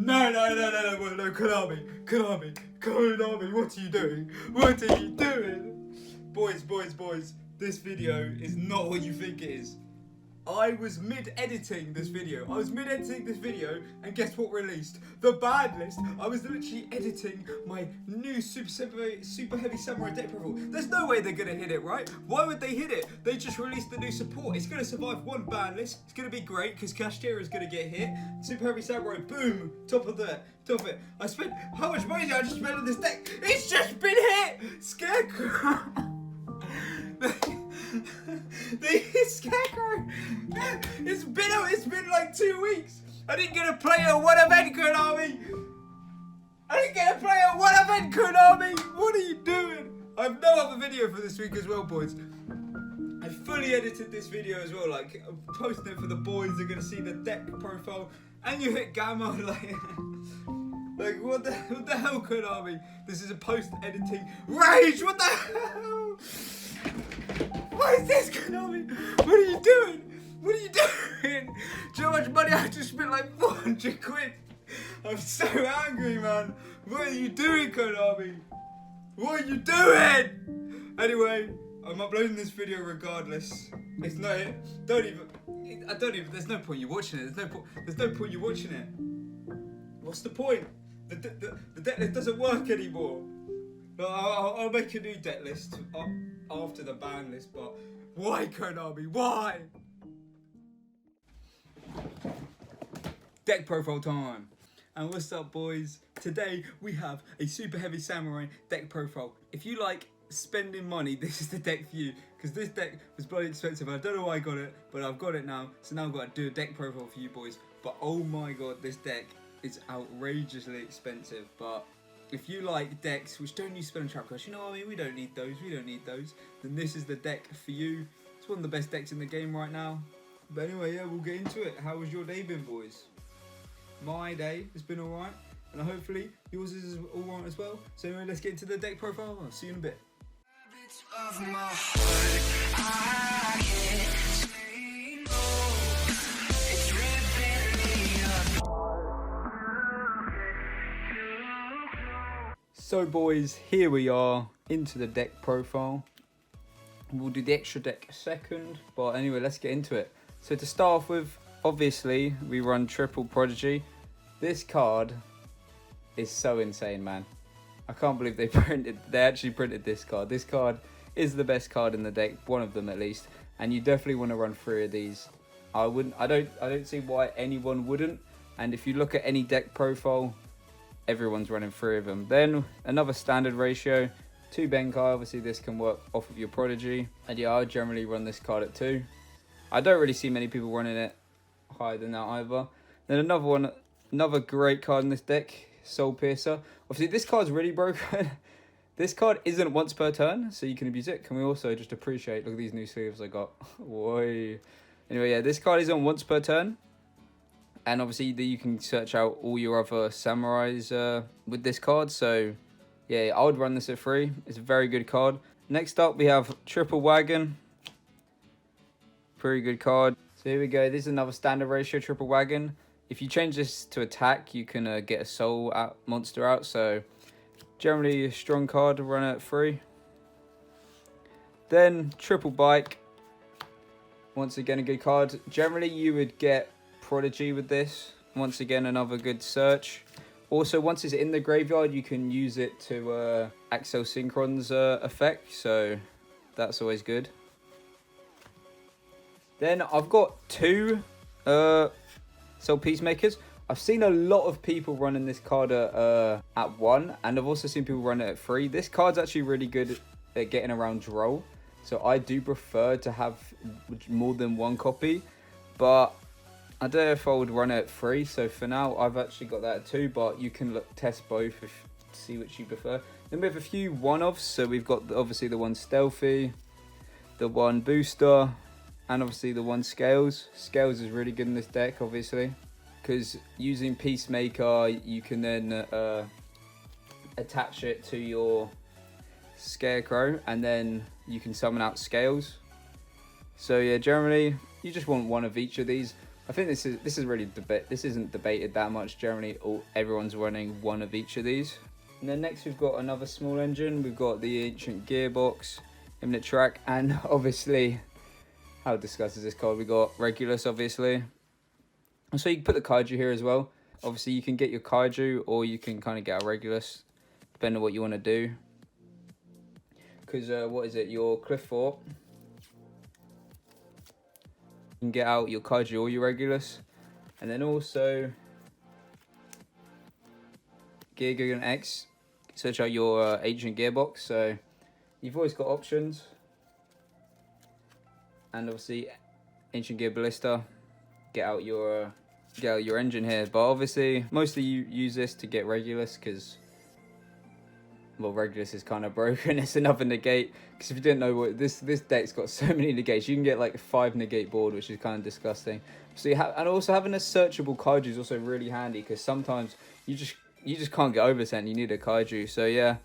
No, Konami, what are you doing? What are you doing? Boys, this video is not what you think it is. I was mid-editing this video, and guess what released? The Banlist. I was literally editing my new super heavy samurai deck profile. There's no way they're gonna hit it, right? Why would they hit it? They just released the new support. It's gonna survive one Banlist. It's gonna be great because Kashtira is gonna get hit. Super heavy samurai, boom, top of it. I spent, how much money did I just spend on this deck? It's just been hit! Scarecrow! The Scarecrow! It's been like 2 weeks! I didn't get to play at one event, Konami! What are you doing? I have no other video for this week as well, boys. I fully edited this video as well, like, I'm posting it for the boys, they're gonna see the deck profile, and you hit gamma, like what the hell, Konami? This is a post-editing rage, what the hell? What is this, Konami? What are you doing? Do you know how much money I just spent? Like 400 quid. I'm so angry, man. What are you doing, Konami? What are you doing? Anyway, I'm uploading this video regardless. It's not it. There's no point you watching it. There's no point you watching it. What's the point? The deck list doesn't work anymore. I'll make a new deck list after the ban list, but why, Konami? Why? Deck profile time. And what's up, boys? Today we have a super heavy samurai deck profile. If you like spending money, this is the deck for you, because this deck was bloody expensive. I don't know why I got it, but I've got it now. So now I've got to do a deck profile for you boys. But oh my god, this deck is outrageously expensive. But if you like decks which don't use spell and trap cards, you know what I mean, we don't need those, then this is the deck for you. It's one of the best decks in the game right now. But anyway, yeah, we'll get into it. How was your day been, boys? My day has been alright, and hopefully yours is alright as well. So anyway, let's get into the deck profile. I'll see you in a bit. So boys, here we are into the deck profile. We'll do the extra deck second, but anyway, let's get into it. So to start off with, obviously we run triple prodigy. This card is so insane, man. I can't believe they actually printed this card. This card is the best card in the deck, one of them at least, and you definitely want to run 3 of these. I don't see why anyone wouldn't. And if you look at any deck profile, everyone's running 3 of them. Then another standard ratio, 2 Benkai. Obviously this can work off of your prodigy, and yeah, I generally run this card at 2. I don't really see many people running it higher than that either. Then another great card in this deck, Soul Piercer. Obviously this card's really broken. This card isn't once per turn, so you can abuse it. Can we also just appreciate, look at these new sleeves I got. Whoa. Anyway, yeah, this card isn't once per turn. And obviously you can search out all your other samurais with this card. So yeah, I would run this at 3. It's a very good card. Next up we have Triple Wagon. Pretty good card. So here we go. This is another standard ratio Triple Wagon. If you change this to attack, you can get a soul monster out. So generally a strong card to run at 3. Then Triple Bike. Once again a good card. Generally you would get Prodigy with this. Once again another good search. Also once it's in the graveyard you can use it to Axel Synchron's effect, so that's always good. Then I've got 2 Soul Peacemakers. I've seen a lot of people running this card at 1, and I've also seen people run it at 3. This card's actually really good at getting around Droll, so I do prefer to have more than 1 copy, but I don't know if I would run it at 3, so for now I've actually got that at 2, but you can test both if see which you prefer. Then we have a few one-offs, so we've got obviously the one Stealthy, the one Booster, and obviously the one Scales. Scales is really good in this deck, obviously, because using Peacemaker you can then attach it to your Scarecrow, and then you can summon out Scales. So yeah, generally you just want 1 of each of these. I think this is really this isn't debated that much. Generally, everyone's running one of each of these. And then next we've got another small engine. We've got the ancient gearbox, infinite track, and obviously, how discussed is this card? We got Regulus, obviously. And so you can put the kaiju here as well. Obviously, you can get your kaiju, or you can kind of get a Regulus, depending on what you want to do. Because what is it? Your Cliff Fort. You can get out your kaiju or your Regulus, and then also Yugioh X. Search out your ancient gearbox. So you've always got options, and obviously ancient gear ballista. Get out your engine here, but obviously mostly you use this to get Regulus because, well, Regulus is kind of broken. It's another negate, because if you didn't know, what this deck's got so many negates. You can get like 5 negate board, which is kind of disgusting. So and also having a searchable kaiju is also really handy, because sometimes you just can't get oversent. You need a kaiju. So yeah,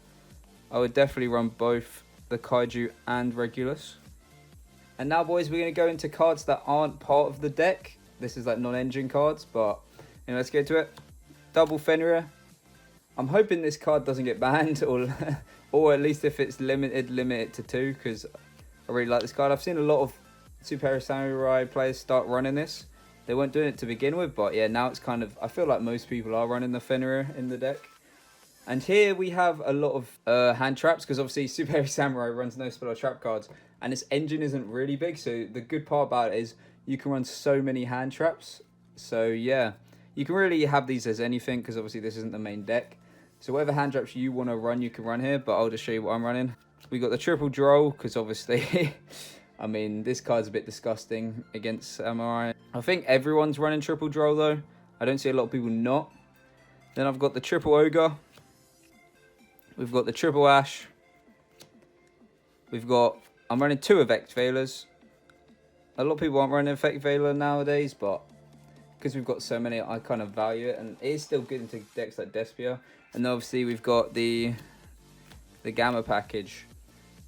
I would definitely run both the kaiju and Regulus. And now, boys, we're going to go into cards that aren't part of the deck. This is like non-engine cards, but let's get to it. Double Fenrir. I'm hoping this card doesn't get banned, or at least if it's limited, limit it to 2, because I really like this card. I've seen a lot of Superheavy Samurai players start running this. They weren't doing it to begin with, but yeah, now it's kind of, I feel like most people are running the Fenrir in the deck. And here we have a lot of hand traps, because obviously Superheavy Samurai runs no spell or trap cards, and its engine isn't really big, so the good part about it is you can run so many hand traps. So yeah, you can really have these as anything, because obviously this isn't the main deck. So whatever hand traps you want to run, you can run here, but I'll just show you what I'm running. We got the triple droll, because obviously, I mean, this card's a bit disgusting against Samurai. I think everyone's running triple droll though. I don't see a lot of people not. Then I've got the triple ogre. We've got the triple ash. I'm running 2 effect veilers. A lot of people aren't running effect veiler nowadays, but because we've got so many, I kind of value it, and it is still good into decks like Despia. And obviously we've got the gamma package,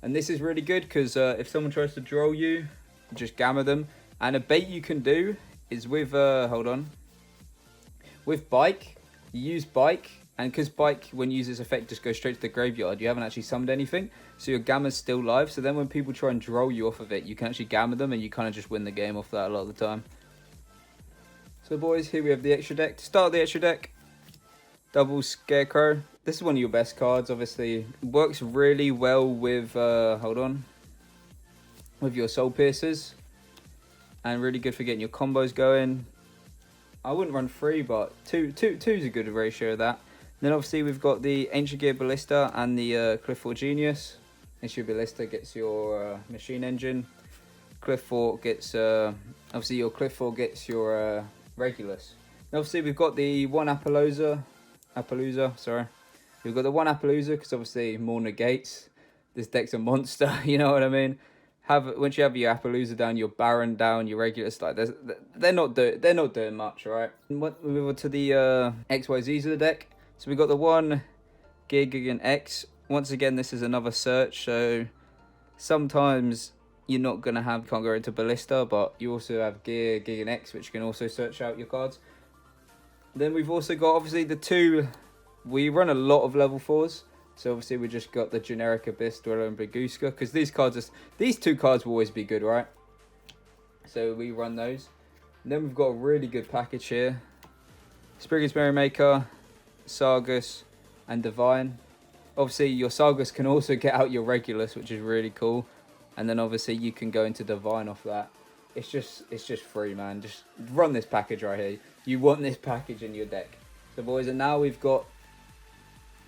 and this is really good because if someone tries to droll you, just gamma them. And a bait you can do is with with bike. You use bike, and because bike, when you use this effect, just goes straight to the graveyard, you haven't actually summoned anything, so your gamma's still live. So then when people try and droll you off of it, you can actually gamma them, and you kind of just win the game off that a lot of the time. So boys, here we have the extra deck. To start the extra deck, double Scarecrow. This is one of your best cards, obviously. Works really well with, with your Soul Piercers. And really good for getting your combos going. I wouldn't run 3, but 2 is a good ratio of that. Then obviously we've got the Ancient Gear Ballista and the Cliff Fort Genius. Ancient Ballista gets your machine engine. Cliff Fort gets, obviously your Cliff Fort gets your Regulus. And obviously we've got the one Appaloosa, sorry. We've got the one Appaloosa because obviously more negates. This deck's a monster, you know what I mean? Once you have your Appaloosa down, your Baron down, your Regulus, like they're not doing much, right? And we move on to the XYZs of the deck. So we got the one Yugioh X. Once again, this is another search, so sometimes you're not gonna can't go into Ballista, but you also have Yugioh X, which can also search out your cards. Then we've also got obviously the 2. We run a lot of level 4s, so obviously we just got the generic Abyss Dweller and Baguska, because these 2 cards will always be good, right? So we run those. And then we've got a really good package here: Spriggan's Merrymaker, Sargus, and Divine. Obviously your Sargus can also get out your Regulus, which is really cool. And then obviously you can go into Divine off that. It's just free, man. Just run this package right here. You want this package in your deck. So boys, and now we've got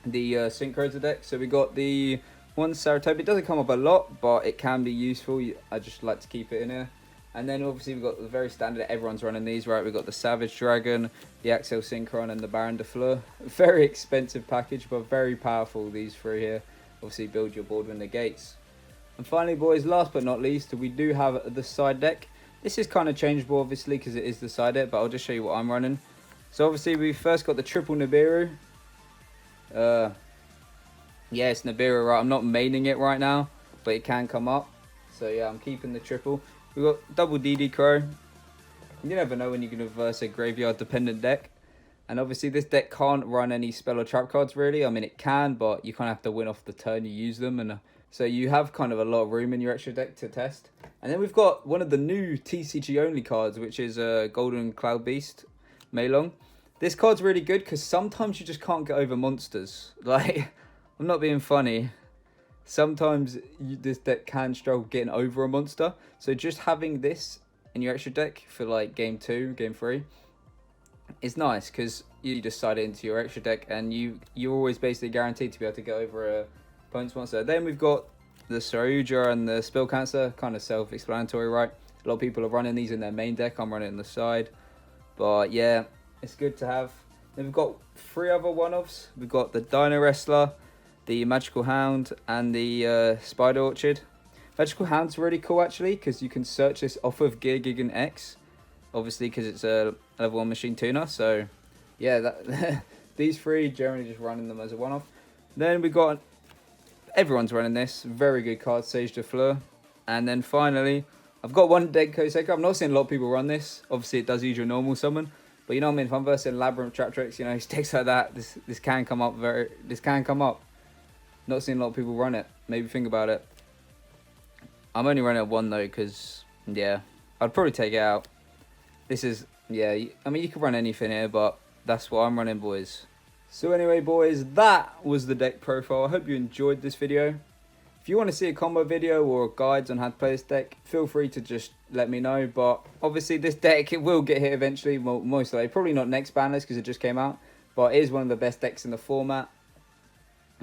the Synchros of deck. So we got the one Saratoga. It doesn't come up a lot, but it can be useful. I just like to keep it in here. And then obviously we've got the very standard, everyone's running these, right? We've got the Savage Dragon, the Axel Synchron, and the Baron de Fleur. Very expensive package, but very powerful, these 3 here. Obviously build your board with negates. And finally, boys, last but not least, we do have the side deck. This is kind of changeable, obviously, because it is the side deck, but I'll just show you what I'm running. So obviously we first got the triple Nibiru. Yeah, it's Nibiru, right? I'm not maining it right now, but it can come up. So yeah, I'm keeping the triple. We've got double DD Crow. You never know when you're going to verse a graveyard dependent deck. And obviously this deck can't run any spell or trap cards really. I mean it can, but you kind of have to win off the turn you use them. And so you have kind of a lot of room in your extra deck to test. And then we've got one of the new TCG only cards, which is Golden Cloud Beast Meilong. This card's really good because sometimes you just can't get over monsters. Like, I'm not being funny. Sometimes this deck can struggle getting over a monster. So just having this in your extra deck for like game 2, game 3 is nice because you just side it into your extra deck and you're always basically guaranteed to be able to get over a opponent's monster. Then we've got the Yugioh and the Spell Cancer, kind of self-explanatory, right? A lot of people are running these in their main deck. I'm running it on the side. But yeah, it's good to have. Then we've got 3 other one-offs. We've got the Dino Wrestler, the Magical Hound, and the Spider Orchard. Magical Hound's really cool actually because you can search this off of Gear Gigan X. Obviously because it's a level 1 machine tuner. So yeah, that these 3 generally just running them as a one-off. Then we got, everyone's running this, very good card, Sage de Fleur. And then finally, I've got one deck Koseka. I'm not seeing a lot of people run this. Obviously it does use your normal summon. But you know what I mean, if I'm versing Labyrinth Trap Tricks, you know, decks like that, this can come up Not seeing a lot of people run it. Maybe think about it. I'm only running at 1 though, because yeah, I'd probably take it out. This is, yeah, I mean you could run anything here, but that's what I'm running, boys. So anyway, boys, that was the deck profile. I hope you enjoyed this video. If you want to see a combo video or guides on how to play this deck, feel free to just let me know. But obviously this deck, it will get hit eventually, well, most likely. Probably not next Banlist because it just came out. But it is one of the best decks in the format.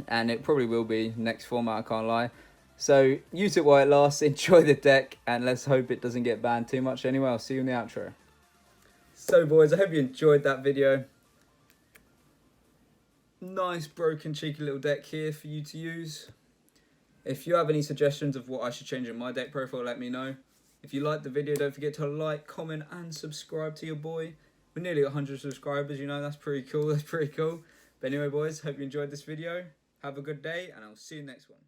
And it probably will be next format, I can't lie. So use it while it lasts, enjoy the deck, and let's hope it doesn't get banned too much. Anyway, I'll see you in the outro. So boys, I hope you enjoyed that video. Nice broken cheeky little deck here for you to use. If you have any suggestions of what I should change in my deck profile, let me know. If you liked the video, don't forget to like, comment and subscribe to your boy. We're nearly 100 subscribers, you know, that's pretty cool, But anyway boys, hope you enjoyed this video. Have a good day and I'll see you next one.